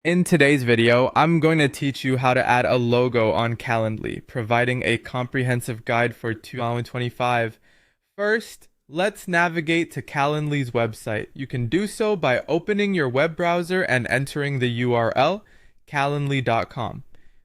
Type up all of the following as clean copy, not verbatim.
In today's video, I'm going to teach you how to add a logo on Calendly, providing a comprehensive guide for 2025. First, let's navigate to Calendly's website. You can do so by opening your web browser and entering the URL calendly.com.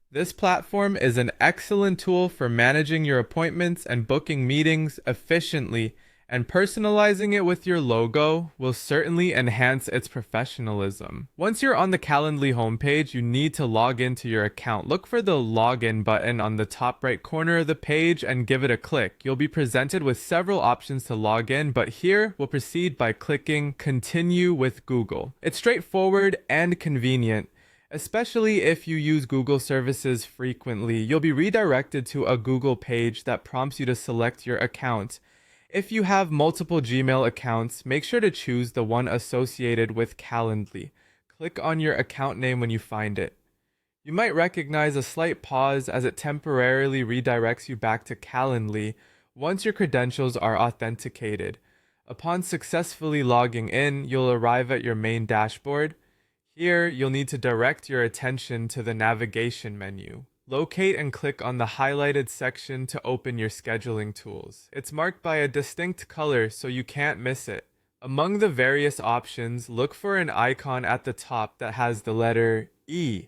This platform is an excellent tool for managing your appointments and booking meetings efficiently, and personalizing it with your logo will certainly enhance its professionalism. Once you're on the Calendly homepage, you need to log into your account. Look for the login button on the top right corner of the page and give it a click. You'll be presented with several options to log in, but here we'll proceed by clicking Continue with Google. It's straightforward and convenient. Especially if you use Google services frequently, you'll be redirected to a Google page that prompts you to select your account. If you have multiple Gmail accounts, make sure to choose the one associated with Calendly. Click on your account name when you find it. You might recognize a slight pause as it temporarily redirects you back to Calendly once your credentials are authenticated. Upon successfully logging in, you'll arrive at your main dashboard. Here, you'll need to direct your attention to the navigation menu. Locate and click on the highlighted section to open your scheduling tools. It's marked by a distinct color so you can't miss it. Among the various options, look for an icon at the top that has the letter E.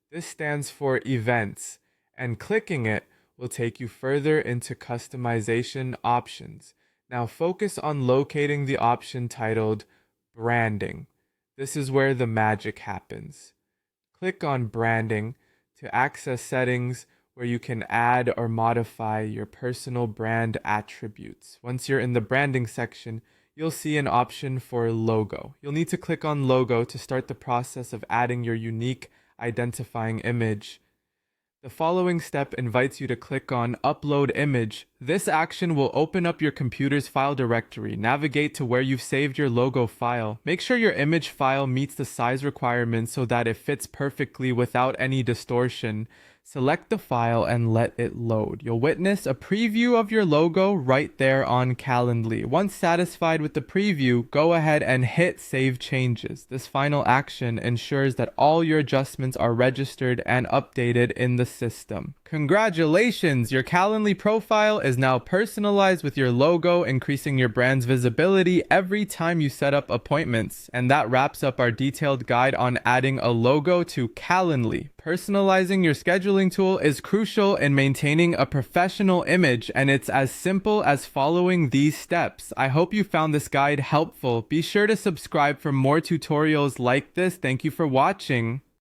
This stands for Events, and clicking it will take you further into customization options. Now focus on locating the option titled Branding. This is where the magic happens. Click on Branding to access settings where you can add or modify your personal brand attributes. Once you're in the branding section, you'll see an option for logo. You'll need to click on logo to start the process of adding your unique identifying image. The following step invites you to click on Upload Image. This action will open up your computer's file directory. Navigate to where you've saved your logo file. Make sure your image file meets the size requirements so that it fits perfectly without any distortion. Select the file and let it load. You'll witness a preview of your logo right there on Calendly. Once satisfied with the preview, go ahead and hit Save Changes. This final action ensures that all your adjustments are registered and updated in the system. Congratulations! Your Calendly profile is now personalized with your logo, increasing your brand's visibility every time you set up appointments. And that wraps up our detailed guide on adding a logo to Calendly. Personalizing your scheduling tool is crucial in maintaining a professional image, and it's as simple as following these steps. I hope you found this guide helpful. Be sure to subscribe for more tutorials like this. Thank you for watching.